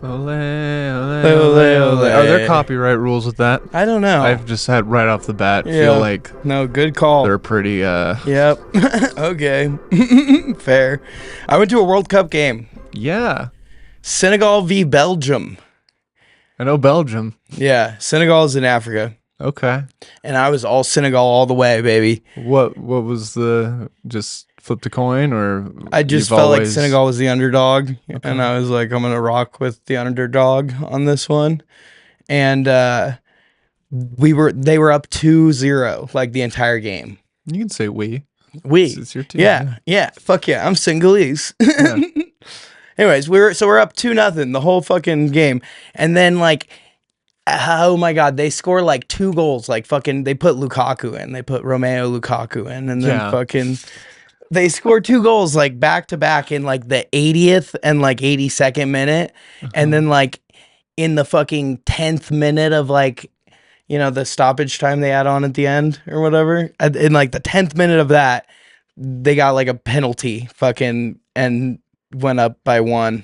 Ole, ole, ole, ole. Are there copyright rules with that? I don't know. I've just had right off the bat feel like no, good call. they're pretty Yep. Okay. Fair. I went to a World Cup game. Yeah. Senegal v Belgium. I know Belgium. Yeah, Senegal is in Africa. Okay. And I was all Senegal all the way, baby. What was the just flipped a coin, or I just felt like Senegal was the underdog, and I was like, I'm gonna rock with the underdog on this one. And they were up 2-0 like the entire game. You can say we. It's your team. Yeah. Fuck yeah, I'm Senegalese. Yeah. Anyways, we're up 2-0 the whole fucking game, and then like, oh my god, they score like 2 goals. Like fucking, they put Lukaku in, they put Romeo Lukaku in, and then fucking. They scored 2 goals like back to back in like the 80th and like 82nd minute. And then like in the fucking 10th minute of like, you know, the stoppage time they had on at the end or whatever. In like the 10th minute of that, they got like a penalty fucking and went up by 1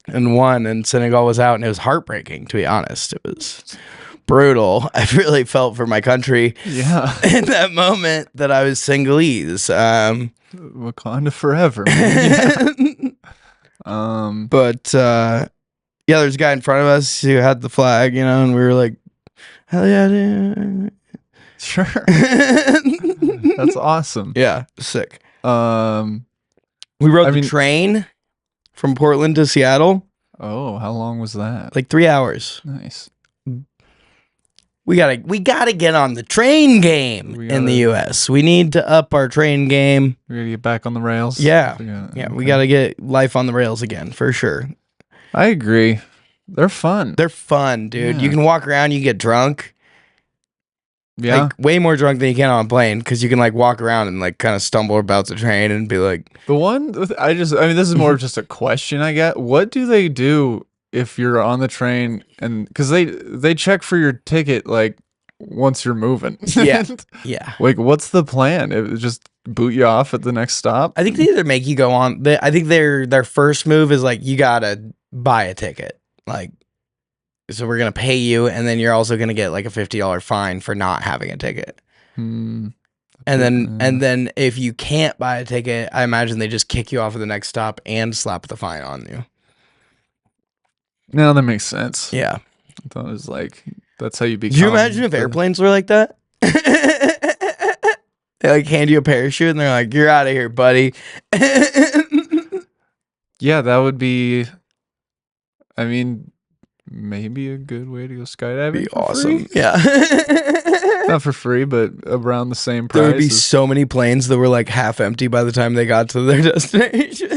and Senegal was out, and it was heartbreaking, to be honest. It was brutal. I really felt for my country. Yeah. In that moment that I was Senegalese. Wakanda forever. But yeah, there's a guy in front of us who had the flag, you know, and we were like, hell yeah, dude. Sure. That's awesome. Yeah, sick. We rode the train from Portland to Seattle. Oh, how long was that? Like 3 hours. Nice. We gotta get on the train game in the U.S. We need to up our train game. We gotta get back on the rails. Yeah, we gotta get life on the rails again for sure. I agree. They're fun. They're fun, dude. Yeah. You can walk around. You get drunk. Yeah, like, way more drunk than you can on a plane, because you can like walk around and like kind of stumble about the train and be like. The one this is more of just a question I get. What do they do if you're on the train, and because they check for your ticket like once you're moving? Yeah. Like, what's the plan? It just boot you off at the next stop? I think they either make you go on. I think their first move is like, you gotta buy a ticket. Like, so we're gonna pay you, and then you're also gonna get like a $50 fine for not having a ticket. And then if you can't buy a ticket, I imagine they just kick you off at the next stop and slap the fine on you. No, that makes sense. Yeah. I thought it was like, that's how you become. Could you imagine if airplanes were like that? They like hand you a parachute and they're like, you're out of here, buddy. Yeah, that would be, I mean, maybe a good way to go skydiving. Be awesome. Free. Yeah. Not for free, but around the same price. There would be so many planes that were like half empty by the time they got to their destination.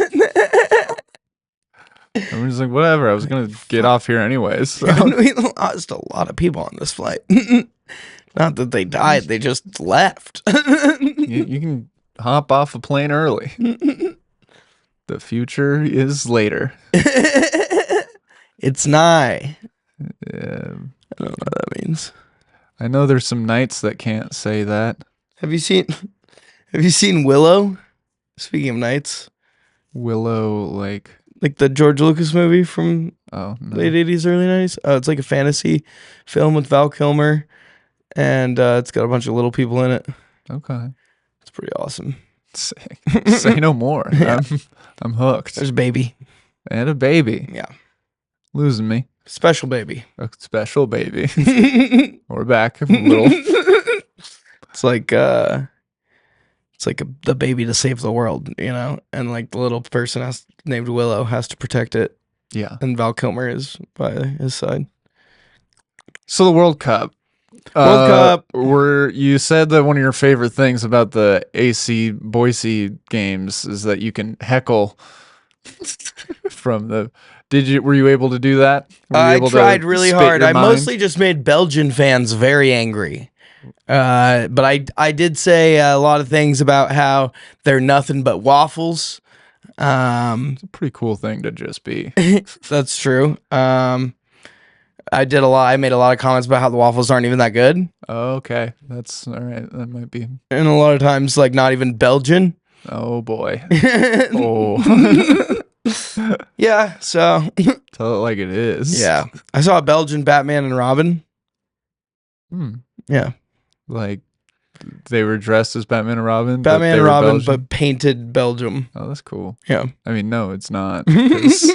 I'm just like, whatever. I was going to get off here anyways. So. We lost a lot of people on this flight. Not that they died, they just left. You can hop off a plane early. The future is later. It's nigh. Yeah. I don't know what that means. I know there's some nights that can't say that. Have you seen Willow? Speaking of nights. Willow, like the George Lucas movie from late 80s, early 90s. Oh, it's like a fantasy film with Val Kilmer, and it's got a bunch of little people in it. Okay. It's pretty awesome. Say no more. Yeah. I'm hooked. There's a baby. And a baby. Yeah. Losing me. Special baby. A special baby. We're back a little. It's like the baby to save the world, you know, and like the little person named Willow has to protect it. Yeah. And Val Kilmer is by his side. So the World Cup. Where you said that one of your favorite things about the AC Boise games is that you can heckle from the. Were you able to do that? I tried really hard. I mostly just made Belgian fans very angry. But I did say a lot of things about how they're nothing but waffles. It's a pretty cool thing to just be. That's true. I did a lot. I made a lot of comments about how the waffles aren't even that good, Okay, that's all right. That might be. and a lot of times like not even Belgian. Oh boy. Oh. Yeah. So Tell it like it is. yeah, I saw a Belgian Batman and Robin. Yeah, Like they were dressed as Batman and Robin. but Batman they and were Robin, Belgian? but painted Belgium. Oh, that's cool. Yeah. I mean, no, it's not. 'cause,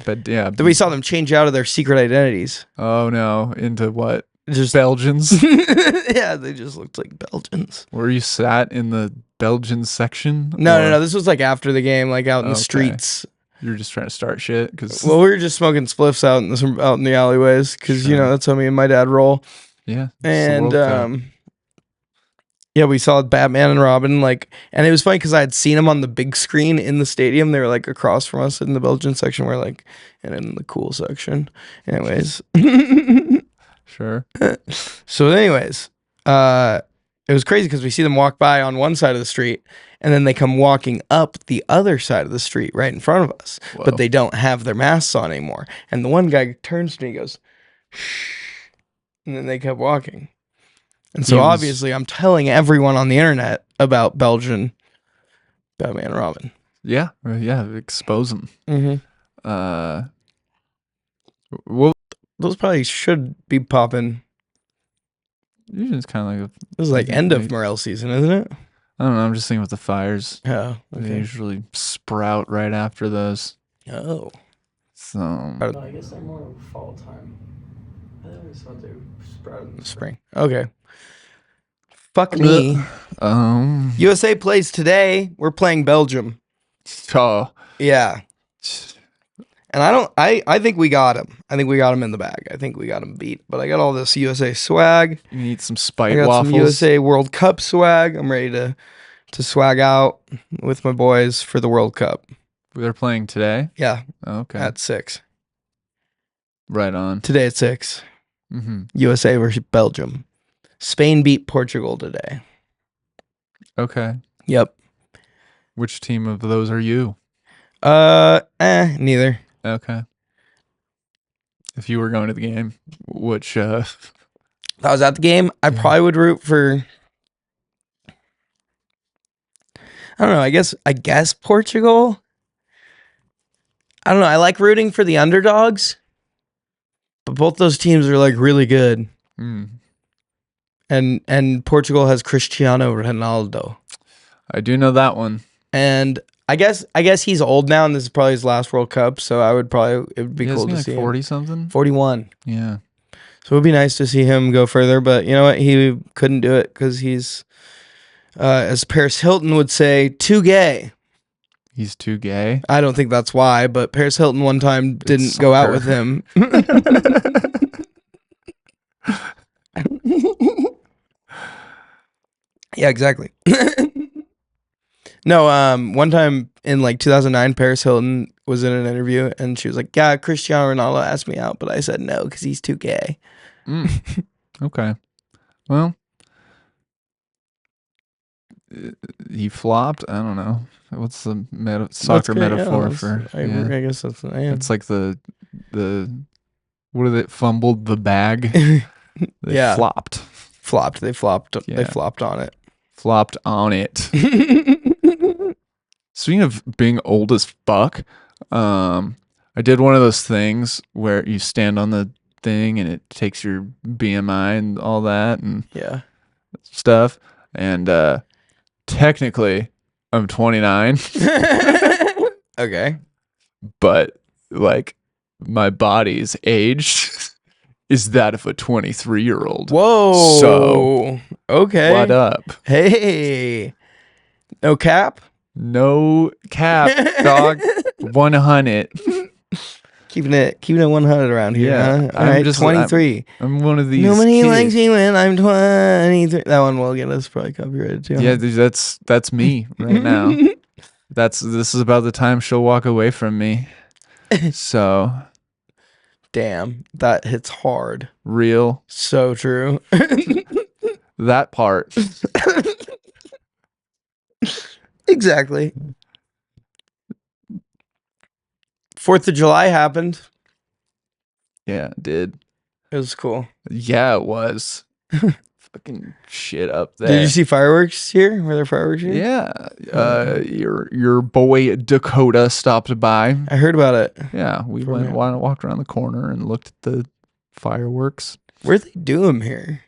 but yeah. Then we saw them change out of their secret identities. Oh no, into what? Just Belgians? yeah, they just looked like Belgians. Were you sat in the Belgian section? No. This was like after the game, like out in the Okay. streets. You were just trying to start shit? Cause Well, we were just smoking spliffs out in the alleyways because you Sure. know that's how me and my dad roll. yeah. it's the And World Cup. yeah, we saw Batman and Robin, like, and it was funny because I had seen them on the big screen in the stadium. They were like across from us in the Belgian section, we're like, and in the cool section. Anyways, Sure. so anyways, it was crazy because we see them walk by on one side of the street, and then they come walking up the other side of the street right in front of us, Whoa. but they don't have their masks on anymore. And the one guy turns to me and goes, shh, and then they kept walking. And so He was- obviously I'm telling everyone on the internet about Belgian Batman and Robin. Yeah. Expose them. Mm-hmm. Well, Those probably should be popping. usually it's kind of like This is like end of morel season, isn't it? I don't know. I'm just thinking with the fires. Oh, They okay. usually sprout right after those. Oh. So No, I guess they're more of fall time. I always thought they sprout in the spring. Okay. Fuck me. USA plays today. We're playing Belgium. Oh, Yeah. And I think we got him. I think we got him in the bag. I think we got him beat. But I got all this USA swag. you need some I spite got waffles. some USA World Cup swag. I'm ready to swag out with my boys for the World Cup. They're playing today. Yeah, Okay, at 6. right on. Today at 6. Mm-hmm. USA versus Belgium. Spain beat Portugal today. Okay, Yep. which team of those are you? Neither. Okay. If you were going to the game, which If I was at the game, I probably would root for. I don't know. I guess Portugal. I don't know. I like rooting for the underdogs, but both those teams are like really good. And Portugal has Cristiano Ronaldo, I do know that one. and I guess he's old now, and this is probably his last World Cup. So it would be cool to like see 40 him. something. 41. Yeah. So it would be nice to see him go further, but you know what? He couldn't do it because he's, as Paris Hilton would say, too gay. He's too gay. I don't think that's why, but Paris Hilton one time didn't go out with him. Yeah, exactly. No, one time in like 2009, Paris Hilton was in an interview and she was like, yeah, Cristiano Ronaldo asked me out, but I said no because he's too gay. Okay. Well, he flopped. I don't know. What's the soccer metaphor for? I guess that's It's like the what did it fumbled the bag? They Yeah. flopped. They flopped Yeah. on it. Flopped on it. Speaking of being old as fuck, I did one of those things where you stand on the thing and it takes your BMI and all that and Yeah. stuff. And technically, I'm 29, Okay. but like my body's aged is that of a 23-year-old. Whoa. So, okay. what up? Hey. No cap? No cap, dog. 100. Keeping it 100 around here, Yeah, huh? All I'm right, just- 23. I'm one of these Nobody kids. likes me when I'm 23. That one will get us probably copyrighted too. Yeah, dude, that's me right now. This is about the time she'll walk away from me. So Damn, that hits hard. real. So true. That part. Exactly. 4th of July happened. Yeah, it did. It was cool. Yeah, it was. Fucking shit up there. Did you see fireworks here? Were there fireworks here? Yeah. Your boy Dakota stopped by. I heard about it. Yeah, we walked around the corner and looked at the fireworks. Where they do them here?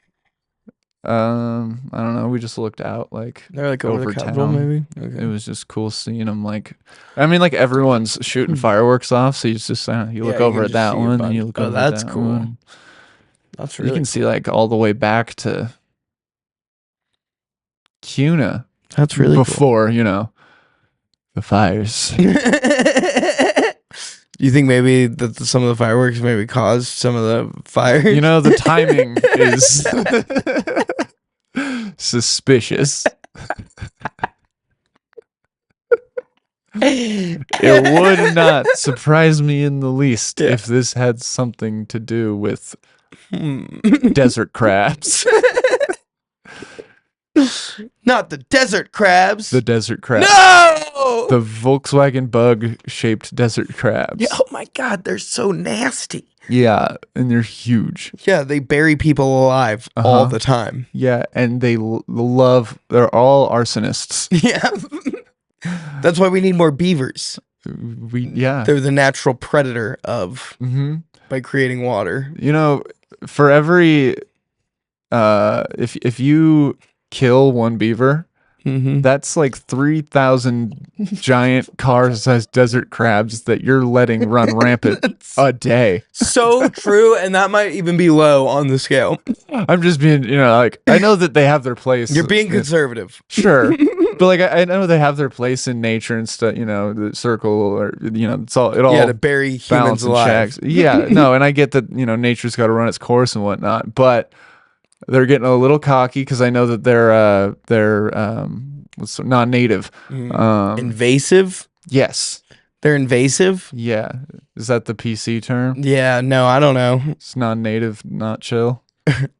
I don't know. We just looked out like They're like over the Capitol, town. maybe. Okay. It was just cool seeing them. Like, I mean, like everyone's shooting fireworks off, so you just you look over at that one, and you look over at that cool. one. That's really you can see like all the way back to Cuna. That's really before the fires. You think maybe that some of the fireworks maybe caused some of the fires? The timing is suspicious. It would not surprise me in the least if this had something to do with desert crabs. Not the desert crabs. The desert crabs. No! The Volkswagen bug-shaped desert crabs. Yeah, oh my God, they're so nasty. Yeah, and they're huge. Yeah, they bury people alive all the time. Yeah, and they they're all arsonists. Yeah. That's why we need more beavers. They're the natural predator of by creating water. For every if you kill one beaver, that's like 3,000 giant car-sized desert crabs that you're letting run rampant a day. So true, and that might even be low on the scale. I'm just being, like, I know that they have their place. You're being conservative. Sure. But like I know they have their place in nature and stuff, the circle or it's all to bury humans alive. Yeah, no, and I get that nature's got to run its course and whatnot, but they're getting a little cocky because I know that they're non-native, invasive. Yes, they're invasive. Yeah, is that the PC term? Yeah, no, I don't know. It's non-native, not chill.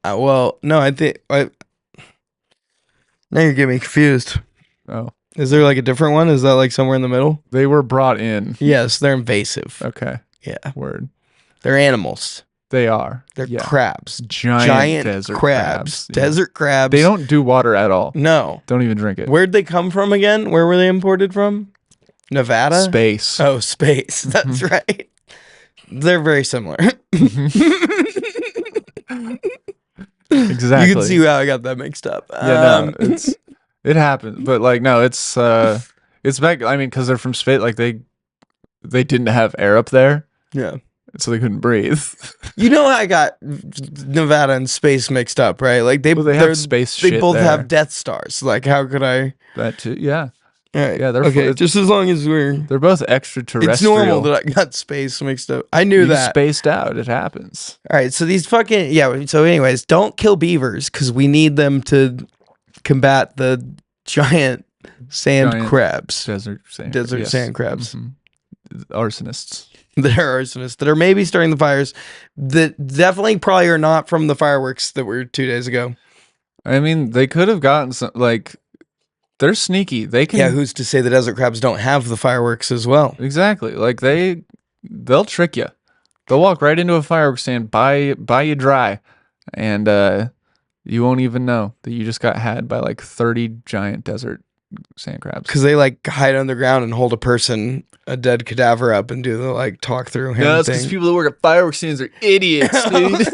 Well, no, I think now you're getting me confused. Oh. Is there like a different one? Is that like somewhere in the middle? They were brought in. Yes, they're invasive. Okay. Yeah. Word. They're animals. They are. They're crabs. Giant desert crabs. Desert crabs. They don't do water at all. No. Don't even drink it. Where'd they come from again? Where were they imported from? Nevada? Space. Oh, space. That's right. They're very similar. Exactly. You can see how I got that mixed up. Yeah, no, it happened, but like no, it's back. I mean, because they're from space, like they didn't have air up there, yeah, so they couldn't breathe. I got Nevada and space mixed up, right? Like they have space. They both there. have Death Stars. Like, how could I? That too. Yeah. All right. Yeah. They're okay. Just as long as they're both extraterrestrial. It's normal that I got space mixed up. I knew that. Spaced out. It happens. All right. So these fucking So, anyways, don't kill beavers because we need them to combat the giant sand crabs. Desert sand crabs. Arsonists. They're arsonists that are maybe starting the fires that definitely probably are not from the fireworks that were 2 days ago. I mean, they could have gotten some, like, they're sneaky. They can. Yeah, who's to say the desert crabs don't have the fireworks as well? Exactly. Like, they'll trick you. They'll walk right into a fireworks stand, buy you dry, and you won't even know that you just got had by like 30 giant desert sand crabs. Because they like hide underground and hold a dead cadaver up and do the like talk through him. No, it's because people that work at fireworks stands are idiots, dude.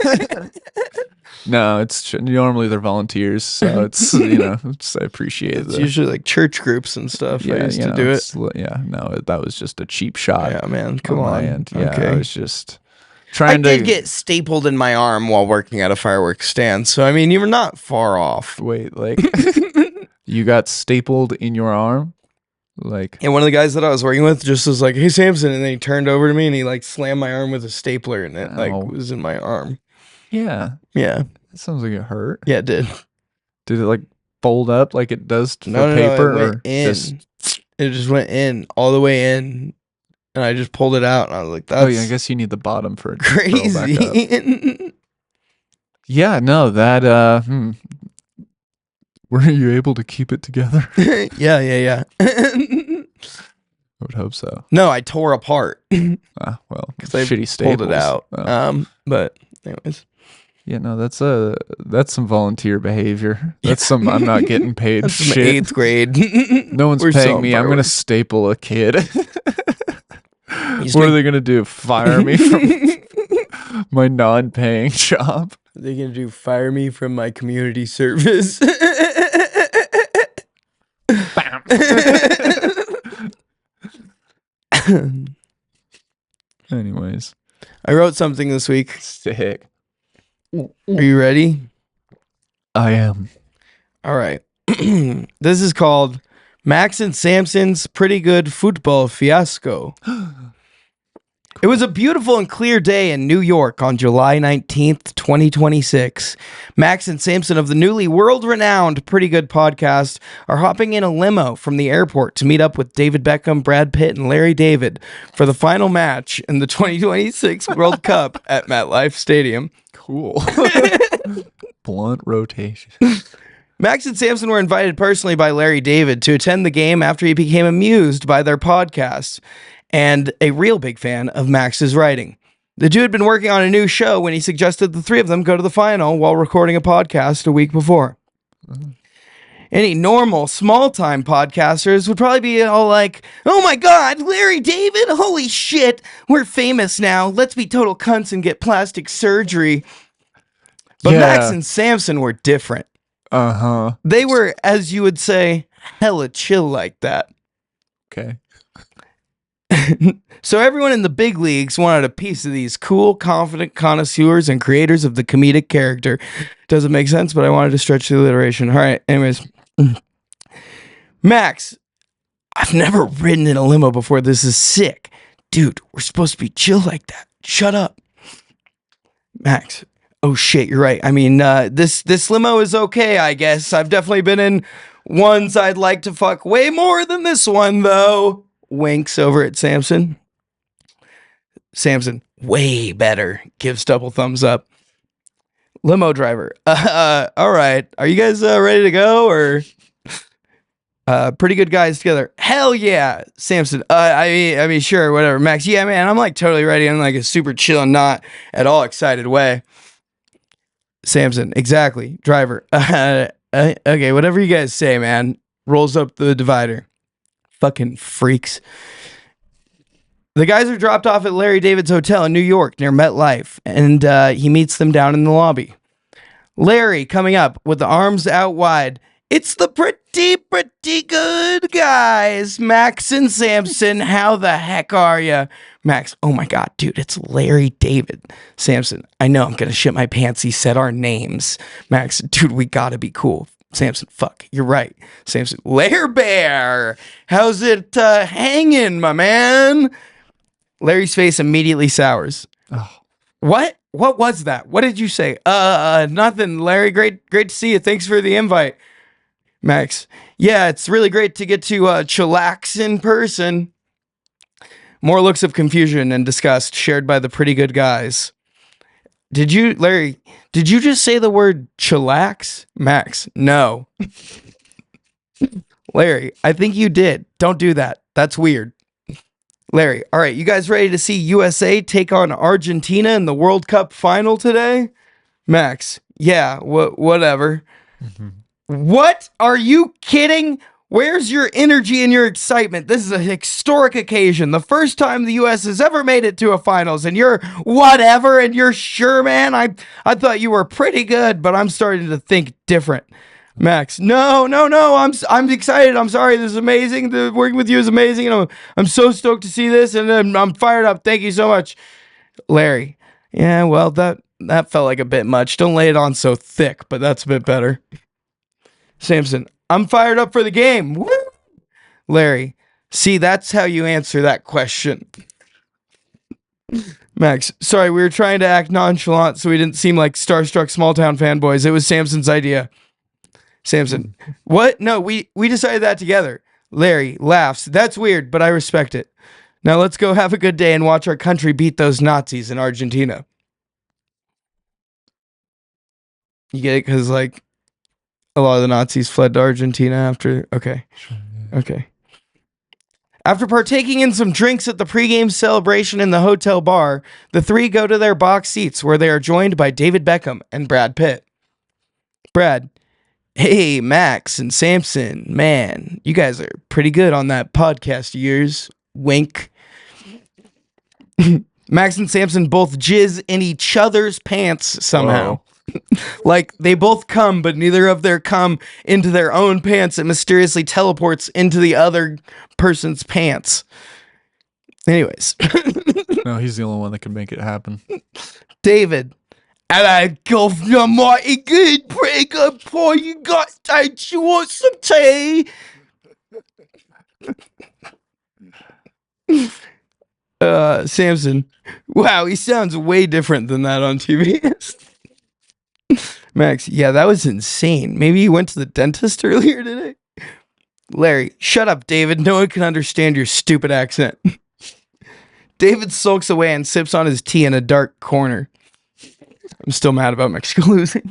No, it's normally they're volunteers, so it's I appreciate it. It's usually like church groups and stuff. Yeah, I used to do it. Yeah, no, that was just a cheap shot. Yeah, man, come on. End. Yeah, okay. I was just trying to. I did get stapled in my arm while working at a fireworks stand, so I mean, you were not far off. Wait, like you got stapled in your arm? Like, and one of the guys that I was working with just was like, "Hey, Samson," and then he turned over to me and he like slammed my arm with a stapler, and it like was in my arm. Yeah. That sounds like it hurt. Yeah, it did. Did it like fold up like it does for no, paper? It went in. It just went in all the way in, and I just pulled it out, and I was like, "That's I guess you need the bottom for it crazy." Yeah, no, that were you able to keep it together? Yeah. I would hope so. No, I tore apart. Well, because I shitty staples. pulled it out. Oh. But anyways. Yeah, no, that's some volunteer behavior. That's some I'm not getting paid That's shit. 8th grade. No one's We're paying selling me. I'm gonna fireworks. staple a kid. What are they gonna do? Fire me from my non-paying job? They're gonna do fire me from my community service. Bam. Anyways, I wrote something this week. sick. Are you ready? I am. All right. This is called Max and Samson's Pretty Good Futbol Fiasco. It was a beautiful and clear day in New York on July 19th, 2026. Max and Samson of the newly world-renowned Pretty Good podcast are hopping in a limo from the airport to meet up with David Beckham, Brad Pitt, and Larry David for the final match in the 2026 World Cup at MetLife Stadium. Cool. Blunt rotation. Max and Samson were invited personally by Larry David to attend the game after he became amused by their podcast and a real big fan of Max's writing. The dude had been working on a new show when he suggested the three of them go to the final while recording a podcast a week before. Any normal, small-time podcasters would probably be all like, oh my god, Larry David, holy shit, we're famous now, let's be total cunts and get plastic surgery. But Yeah. Max and Samson were different. Uh-huh. They were, as you would say, hella chill like that. Okay. So everyone in the big leagues wanted a piece of these cool, confident connoisseurs and creators of the comedic character. Doesn't make sense, but I wanted to stretch the alliteration. All right, anyways. Max, I've never ridden in a limo before. This is sick. Dude, we're supposed to be chill like that. Shut up. Max, oh shit, you're right. I mean, this limo is okay, I guess. I've definitely been in ones I'd like to fuck way more than this one, though. Winks over at Samson. Samson, way better. Gives double thumbs up. Limo driver. All right. Are you guys ready to go or pretty good guys together? Hell yeah. Samson. I mean, sure, whatever. Max, yeah, man, I'm like totally ready. I'm like a super chill and not at all excited way. Samson, exactly. Driver. Okay, whatever you guys say, man. Rolls up the divider. Fucking freaks. The guys are dropped off at Larry David's hotel in New York near MetLife, and he meets them down in the lobby. Larry coming up with the arms out wide. It's the pretty good guys. Max and Samson, how the heck are you? Max, oh my God, dude, it's Larry David. Samson, I know I'm going to shit my pants. He said our names. Max, dude, we got to be cool. Samson, fuck, you're right. Samson, Lair Bear, how's it hanging, my man? Larry's face immediately sours. Oh. What? What was that? What did you say? Nothing, Larry. Great to see you. Thanks for the invite. Max, yeah, it's really great to get to chillax in person. More looks of confusion and disgust shared by the pretty good guys. Larry, did you just say the word chillax? Max, no. Larry, I think you did. Don't do that. That's weird. Larry, all right, you guys ready to see USA take on Argentina in the World Cup final today? Max, yeah, whatever. Mm-hmm. What? Are you kidding? Where's your energy and your excitement? This is a historic occasion. The first time the U.S. has ever made it to a finals, and you're whatever, and you're sure, man? I thought you were pretty good, but I'm starting to think different. Max, no, I'm excited. I'm sorry. This is amazing. Working with you is amazing. You know, I'm so stoked to see this, and I'm fired up. Thank you so much. Larry, yeah, well, that felt like a bit much. Don't lay it on so thick, but that's a bit better. Samson, I'm fired up for the game. Woo! Larry, see, that's how you answer that question. Max, sorry, we were trying to act nonchalant so we didn't seem like starstruck small-town fanboys. It was Samson's idea. Samson, what? No, we decided that together. Larry laughs. That's weird, but I respect it. Now let's go have a good day and watch our country beat those Nazis in Argentina. You get it? Because, like, a lot of the Nazis fled to Argentina after. Okay. After partaking in some drinks at the pregame celebration in the hotel bar, the three go to their box seats where they are joined by David Beckham and Brad Pitt. Brad, hey, Max and Samson, man, you guys are pretty good on that podcast of yours. Wink. Max and Samson both jizz in each other's pants somehow. Whoa. Like, they both come, but neither of their cum into their own pants. It mysteriously teleports into the other person's pants. Anyways. No, he's the only one that can make it happen. David. Hello, governor, mighty good, pretty good boy. You got that? You want some tea? Samson. Wow, he sounds way different than that on TV. Max, yeah, that was insane. Maybe he went to the dentist earlier today. Larry, shut up, David. No one can understand your stupid accent. David sulks away and sips on his tea in a dark corner. I'm still mad about Mexico losing.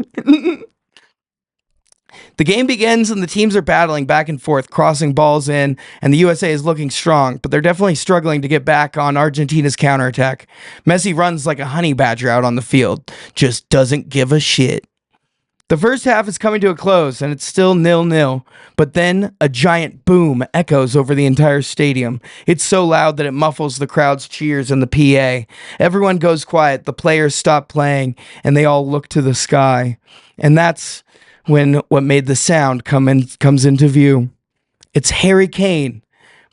The game begins and the teams are battling back and forth, crossing balls in, and the USA is looking strong, but they're definitely struggling to get back on Argentina's counterattack. Messi runs like a honey badger out on the field, just doesn't give a shit. The first half is coming to a close, and it's still 0-0, but then a giant boom echoes over the entire stadium. It's so loud that it muffles the crowd's cheers and the PA. Everyone goes quiet, the players stop playing, and they all look to the sky. And that's when what made the sound comes into view. It's Harry Kane,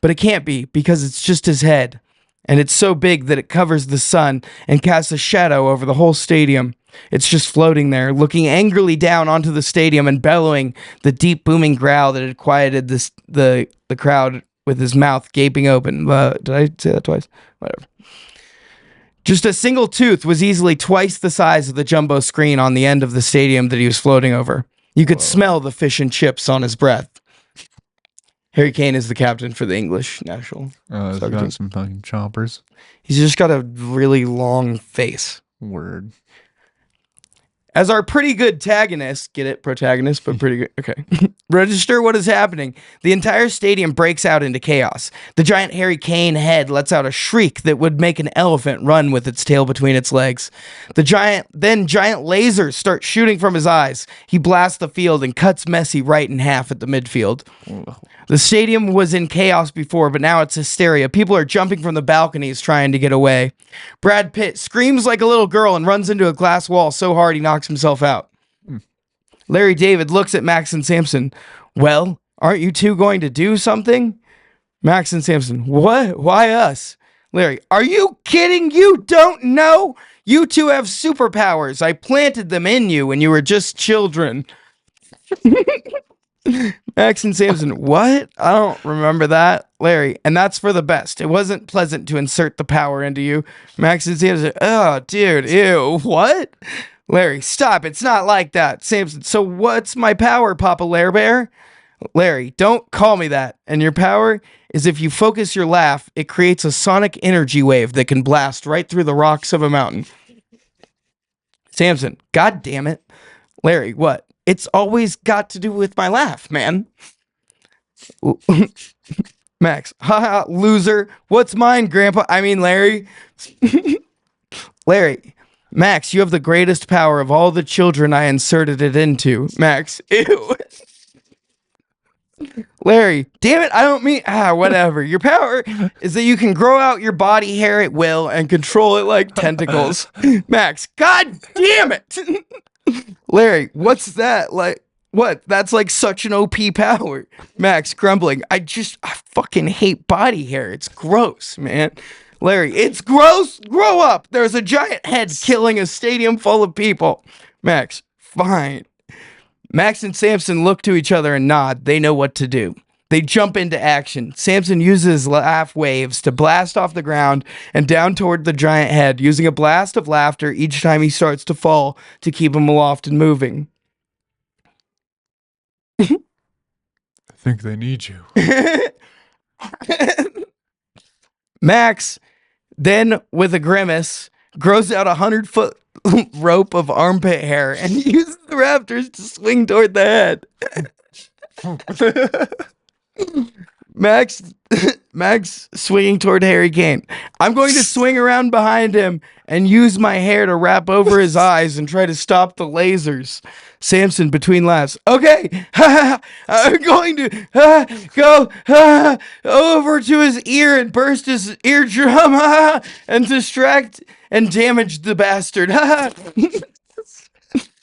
but it can't be because it's just his head. And it's so big that it covers the sun and casts a shadow over the whole stadium. It's just floating there, looking angrily down onto the stadium and bellowing the deep booming growl that had quieted the crowd with his mouth gaping open. Did I say that twice? Whatever. Just a single tooth was easily twice the size of the jumbo screen on the end of the stadium that he was floating over. You could smell the fish and chips on his breath. Harry Kane is the captain for the English national. He's got some fucking choppers. He's just got a really long face. Word. As our pretty good tagonist, get it, protagonist, but pretty good, okay. Register what is happening. The entire stadium breaks out into chaos. The giant Harry Kane head lets out a shriek that would make an elephant run with its tail between its legs. Giant lasers start shooting from his eyes. He blasts the field and cuts Messi right in half at the midfield. The stadium was in chaos before, but now it's hysteria. People are jumping from the balconies trying to get away. Brad Pitt screams like a little girl and runs into a glass wall so hard he knocks himself out. Larry David looks at Max and Samson. Well, aren't you two going to do something? Max and Samson. What? Why us? Larry. Are you kidding? You don't know? You two have superpowers. I planted them in you when you were just children. Max and Samson, what? I don't remember that. Larry, and that's for the best. It wasn't pleasant to insert the power into you. Max and Samson, oh, dude, ew, what? Larry, stop, it's not like that. Samson, so what's my power, Papa Lair Bear? Larry, don't call me that. And your power is if you focus your laugh, it creates a sonic energy wave that can blast right through the rocks of a mountain. Samson, God damn it. Larry, what? It's always got to do with my laugh, man. Max, haha, loser. What's mine, Grandpa? I mean, Larry. Larry, Max, you have the greatest power of all the children I inserted it into. Max, ew. Larry, damn it, I don't mean, whatever. Your power is that you can grow out your body hair at will and control it like tentacles. Max, God damn it. Larry, what's that? Like, what? That's like such an OP power. Max, grumbling. I fucking hate body hair. It's gross, man. Larry, it's gross. Grow up. There's a giant head killing a stadium full of people. Max, fine. Max and Samson look to each other and nod. They know what to do. They jump into action. Samson uses laugh waves to blast off the ground and down toward the giant head, using a blast of laughter each time he starts to fall to keep him aloft and moving. I think they need you. Max, then with a grimace, grows out 100-foot rope of armpit hair and uses the rafters to swing toward the head. Max Max swinging toward Harry Kane. I'm going to swing around behind him and use my hair to wrap over his eyes and try to stop the lasers. Samson between laughs. Okay, I'm going to go over to his ear and burst his eardrum and distract and damage the bastard.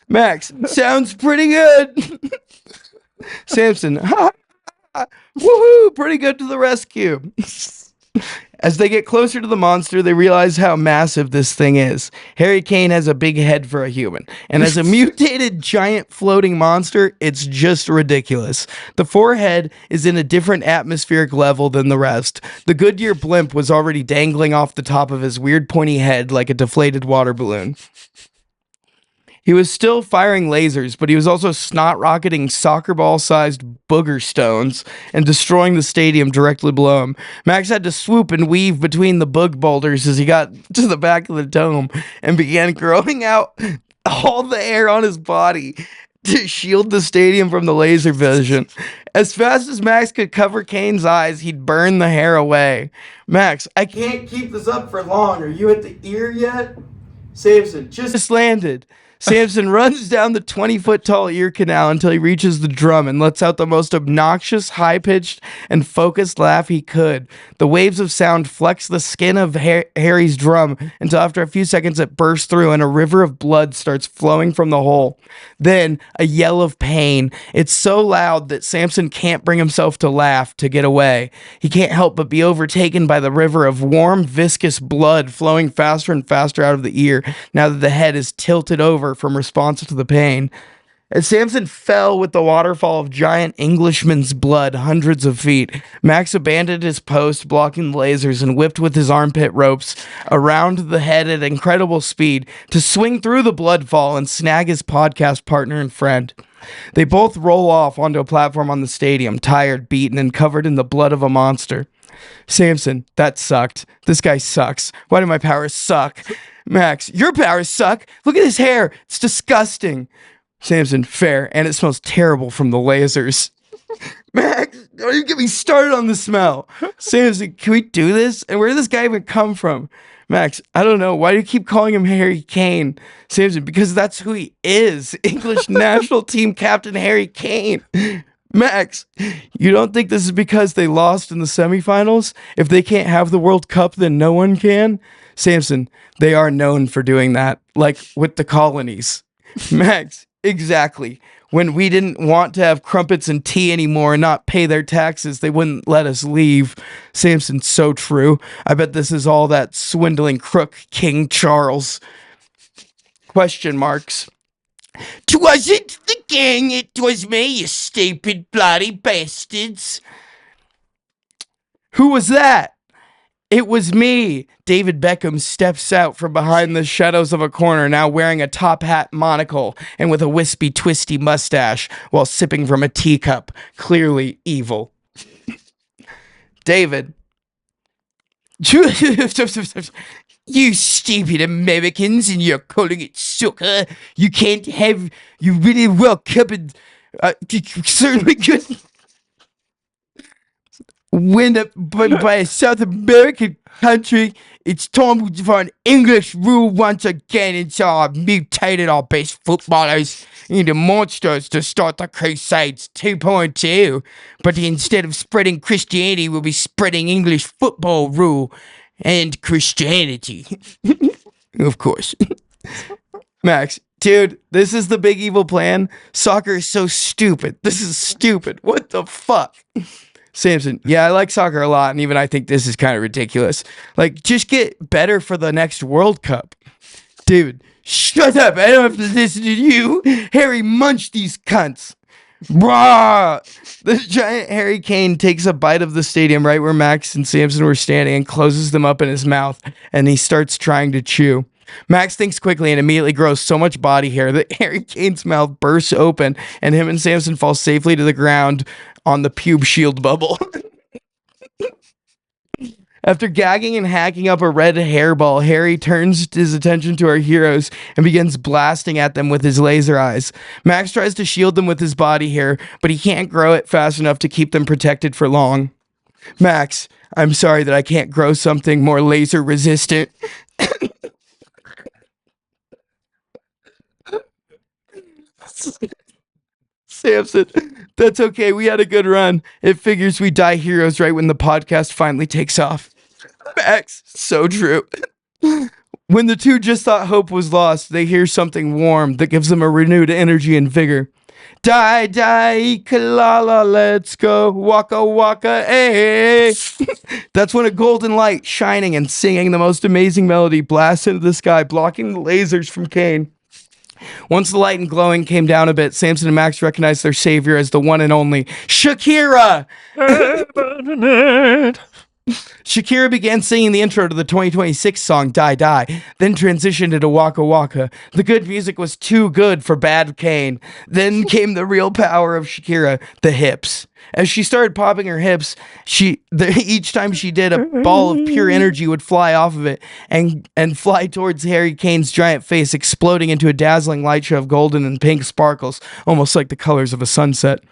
Max, sounds pretty good. Samson, woohoo, pretty good to the rescue. As they get closer to the monster, they realize how massive this thing is. Harry Kane has a big head for a human, and as a mutated giant floating monster, it's just ridiculous. The forehead is in a different atmospheric level than the rest. The Goodyear blimp was already dangling off the top of his weird pointy head like a deflated water balloon. He was still firing lasers, but he was also snot-rocketing soccer ball-sized booger stones and destroying the stadium directly below him. Max had to swoop and weave between the bug boulders as he got to the back of the dome and began growing out all the air on his body to shield the stadium from the laser vision. As fast as Max could cover Kane's eyes, he'd burn the hair away. Max, I can't keep this up for long. Are you at the ear yet? Samson just landed. Samson runs down the 20-foot tall ear canal until he reaches the drum and lets out the most obnoxious, high-pitched, and focused laugh he could. The waves of sound flex the skin of Harry's drum until after a few seconds it bursts through and a river of blood starts flowing from the hole. Then, a yell of pain. It's so loud that Samson can't bring himself to laugh to get away. He can't help but be overtaken by the river of warm, viscous blood flowing faster and faster out of the ear now that the head is tilted over from response to the pain. As Samson fell with the waterfall of giant Englishman's blood hundreds of feet, Max abandoned his post, blocking the lasers, and whipped with his armpit ropes around the head at incredible speed to swing through the bloodfall and snag his podcast partner and friend. They both roll off onto a platform on the stadium, tired, beaten, and covered in the blood of a monster. Samson, that sucked. This guy sucks. Why do my powers suck? Max, your powers suck. Look at his hair. It's disgusting. Samson, fair, and it smells terrible from the lasers. Max, don't even get me started on the smell. Samson, can we do this? And where did this guy even come from? Max, I don't know. Why do you keep calling him Harry Kane? Samson, because that's who he is. English national team captain Harry Kane. Max, you don't think this is because they lost in the semifinals? If they can't have the World Cup, then no one can? Samson, they are known for doing that, like with the colonies. Max, exactly. When we didn't want to have crumpets and tea anymore and not pay their taxes, they wouldn't let us leave. Samson, so true. I bet this is all that swindling crook King Charles. Question marks. 'Twasn't the gang, it was me, you stupid bloody bastards. Who was that? It was me. David Beckham steps out from behind the shadows of a corner, now wearing a top hat monocle and with a wispy, twisty mustache while sipping from a teacup, clearly evil. David. You stupid Americans and you're calling it soccer. You can't have you really well covered. Certainly could win by a South American country. It's time for an English rule once again, and so I've mutated our best footballers into monsters to start the Crusades 2.2. But instead of spreading Christianity, we'll be spreading English football rule and Christianity. Of course. Max, dude, this is the big evil plan. Soccer is so stupid. This is stupid. What the fuck? Samson, yeah, I like soccer a lot, and even I think this is kind of ridiculous. Like, just get better for the next World Cup. David, shut up. I don't have to listen to you. Harry, munch these cunts. Brah! The giant Harry Kane takes a bite of the stadium right where Max and Samson were standing and closes them up in his mouth, and he starts trying to chew. Max thinks quickly and immediately grows so much body hair that Harry Kane's mouth bursts open, and him and Samson fall safely to the ground on the pube shield bubble. After gagging and hacking up a red hairball, Harry turns his attention to our heroes and begins blasting at them with his laser eyes. Max tries to shield them with his body hair, but he can't grow it fast enough to keep them protected for long. Max, I'm sorry that I can't grow something more laser resistant. Samson, that's okay. We had a good run. It figures we die heroes right when the podcast finally takes off. Max, so true. When the two just thought hope was lost, they hear something warm that gives them a renewed energy and vigor. Die, die, kalala, let's go, waka, waka, eh. That's when a golden light, shining and singing the most amazing melody, blasts into the sky, blocking the lasers from Kane. Once the light and glowing came down a bit, Samson and Max recognized their savior as the one and only Shakira. Shakira began singing the intro to the 2026 song Die Die, then transitioned into Waka Waka. The good music was too good for bad Kane. Then came the real power of Shakira, the hips. As she started popping her hips, each time she did, a ball of pure energy would fly off of it and fly towards Harry Kane's giant face, exploding into a dazzling light show of golden and pink sparkles, almost like the colors of a sunset.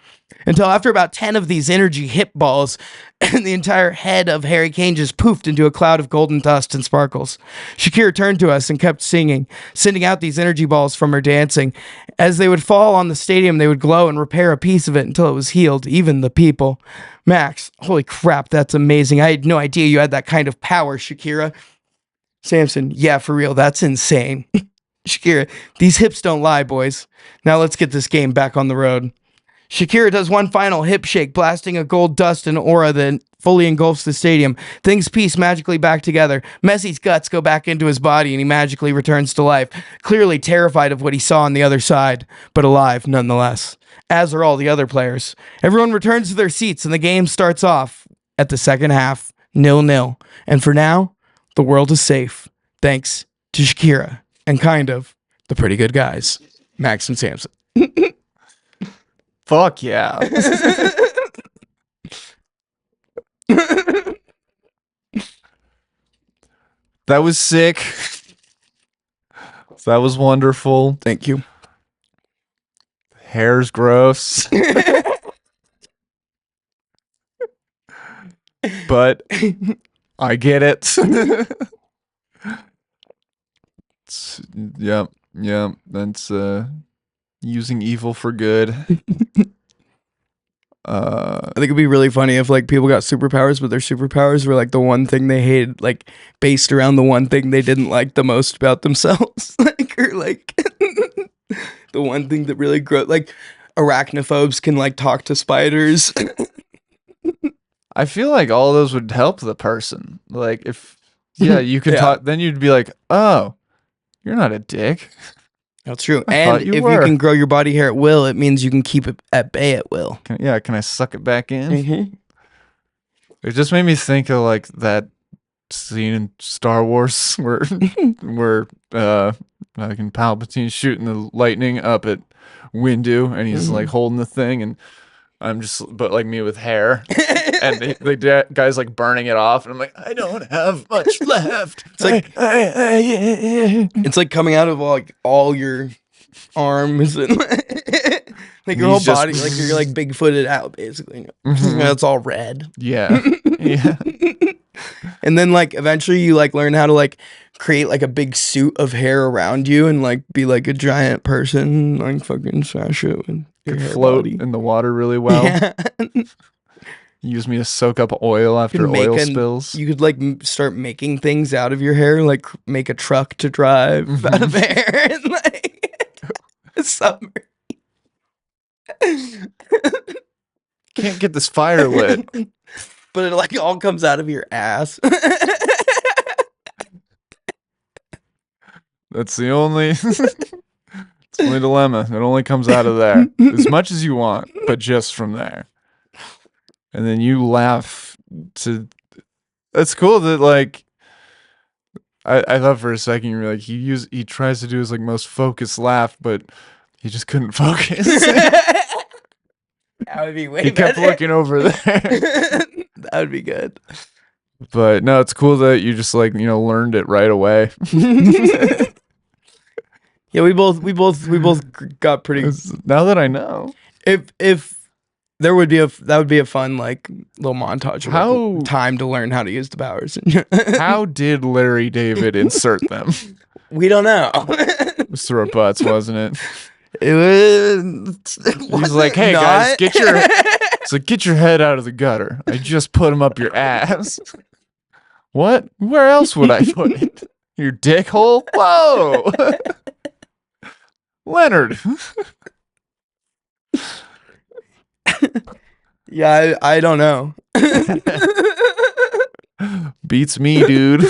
Until after about 10 of these energy hip balls, and the entire head of Harry Kane just poofed into a cloud of golden dust and sparkles. Shakira turned to us and kept singing, sending out these energy balls from her dancing. As they would fall on the stadium, they would glow and repair a piece of it until it was healed, even the people. Max, holy crap, that's amazing. I had no idea you had that kind of power, Shakira. Samson, yeah, for real, that's insane. Shakira, these hips don't lie, boys. Now let's get this game back on the road. Shakira does one final hip shake, blasting a gold dust and aura that fully engulfs the stadium. Things piece magically back together. Messi's guts go back into his body and he magically returns to life, clearly terrified of what he saw on the other side, but alive nonetheless, as are all the other players. Everyone returns to their seats and the game starts off at the second half, 0-0. And for now, the world is safe, thanks to Shakira and kind of the pretty good guys, Max and Samson. Fuck yeah. That was sick. That was wonderful. Thank you. Hair's gross. But I get it. Yep. That's using evil for good. I think it'd be really funny if like people got superpowers, but their superpowers were like the one thing they hated, like based around the one thing they didn't like the most about themselves. Or like the one thing that really grew, like arachnophobes can like talk to spiders. I feel like all those would help the person. Like if you can talk, then you'd be like, oh, you're not a dick. That's true. And if you can grow your body hair at will, it means you can keep it at bay at will. Can I suck it back in? Mm-hmm. It just made me think of like that scene in Star Wars where fucking Palpatine's shooting the lightning up at Windu and he's like holding the thing and I'm just, but like me with hair, and the guy's like burning it off, and I'm like, I don't have much left. It's like it's like coming out of all your arms and like your whole body, like you're like big-footed out basically. It's all red. Yeah. And then like eventually you like learn how to like create like a big suit of hair around you and like be like a giant person, like fucking smash it with your hair float body in the water really well. Yeah. Use me to soak up oil after oil spills. You could like start making things out of your hair, like make a truck to drive out of hair and like a submarine. Can't get this fire lit. But it like all comes out of your ass. That's the only dilemma. It only comes out of there. As much as you want, but just from there. And then you laugh to... That's cool that like... I thought for a second you were like, he tries to do his like most focused laugh, but he just couldn't focus. That would be way He kept better. looking over there. That would be good. But no, it's cool that you just like, learned it right away. Yeah, we both got pretty. Now that I know. If That would be a fun like little montage of How- time to learn how to use the powers. How did Larry David insert them? We don't know. It was through our butts, wasn't it? It was. He's like, hey guys, get your head out of the gutter. I just put him up your ass. What? Where else would I put it? Your dick hole? Whoa! Leonard. Yeah, I don't know. Beats me, dude.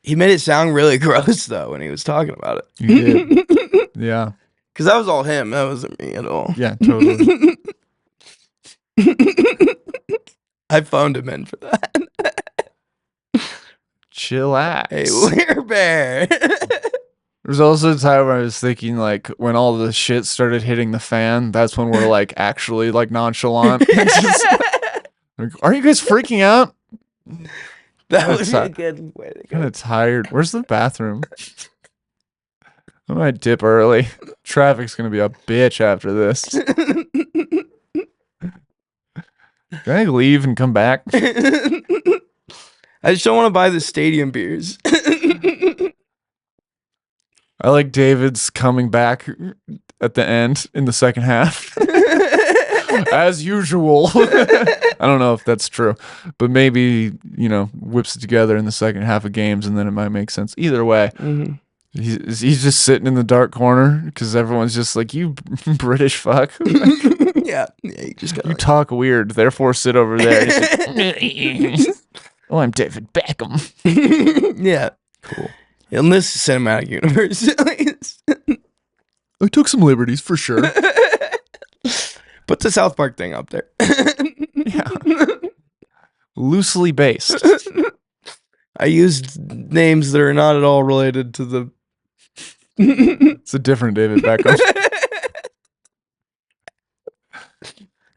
He made it sound really gross though when he was talking about it. You did. Yeah. Because that was all him. That wasn't me at all. Yeah, totally. I phoned him in for that. Chillax. Hey, Weir Bear. There's also a time where I was thinking, like, when all the shit started hitting the fan, that's when we're, like, actually, like, nonchalant. Just, like, are you guys freaking out? That would be a good way to go. Kind of tired. Where's the bathroom? I might dip early. Traffic's gonna be a bitch after this. Can I leave and come back? I just don't want to buy the stadium beers. I like David's coming back at the end in the second half. As usual. I don't know if that's true, but maybe, whips it together in the second half of games and then it might make sense. Either way, he's just sitting in the dark corner because everyone's just like, you British fuck. Yeah, you just gotta You talk weird, therefore sit over there. Oh, I'm David Beckham. Yeah. Cool. In this cinematic universe, at least. I took some liberties for sure. Put the South Park thing up there. Yeah. Loosely based. I used names that are not at all related to the. It's a different David Beckham.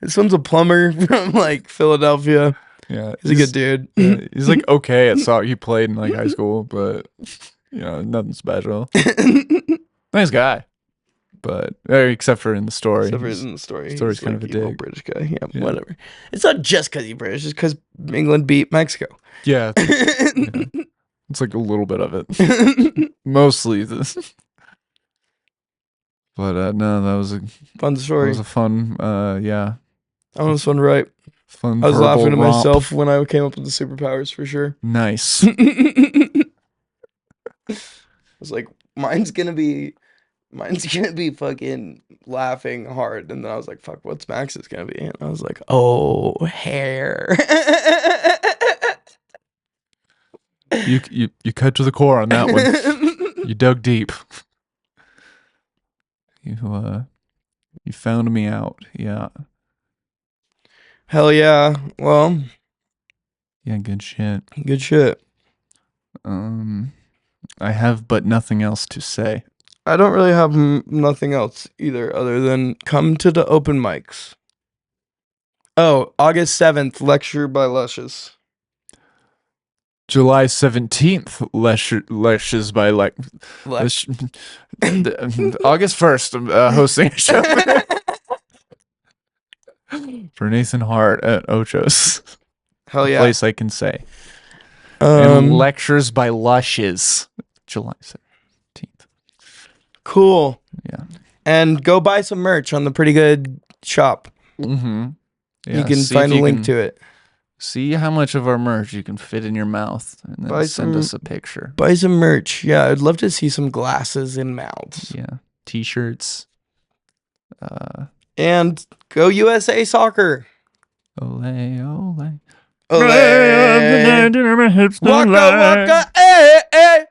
This one's a plumber from like Philadelphia. Yeah, He's a good dude. Yeah, he's like okay at soccer. He played in like high school, but nothing special. Nice guy, but except for in the story. Except for in the story. Story's He's kind of a evil dig. British guy. Yeah, whatever. It's not just because he's British. It's because England beat Mexico. Yeah, it's like a little bit of it. Mostly this. But no, that was a Fun story. That was a fun. Yeah, I was fun, right? fun. I was verbal laughing to romp. myself when I came up with the superpowers for sure. Nice. I was like, mine's gonna be fucking laughing hard, and then I was like, fuck, what's Max's gonna be? And I was like, oh, hair. You cut to the core on that one. You dug deep. You found me out. Yeah. Hell yeah. Well, Yeah, good shit. good shit. I have but nothing else to say. I don't really have nothing else either, other than come to the open mics. Oh, August 7th, lecture by Luscious. July 17th, Lushes by like Lesh. August 1st, I'm hosting a show for Nathan Hart at Ocho's. Hell yeah. Place I can say. And Um, lectures by Lushes, July 17th. cool. Yeah. And go buy some merch on the Pretty Good shop. Mm-hmm. Yeah, You can see if find a you link can to it. See how much of our merch you can fit in your mouth and then Buy send some- us a picture. Buy some merch. Yeah, I'd love to see some glasses in mouths. Yeah. T-shirts. And go USA Soccer. Ole, ole. Olé. Waka waka, eh, eh.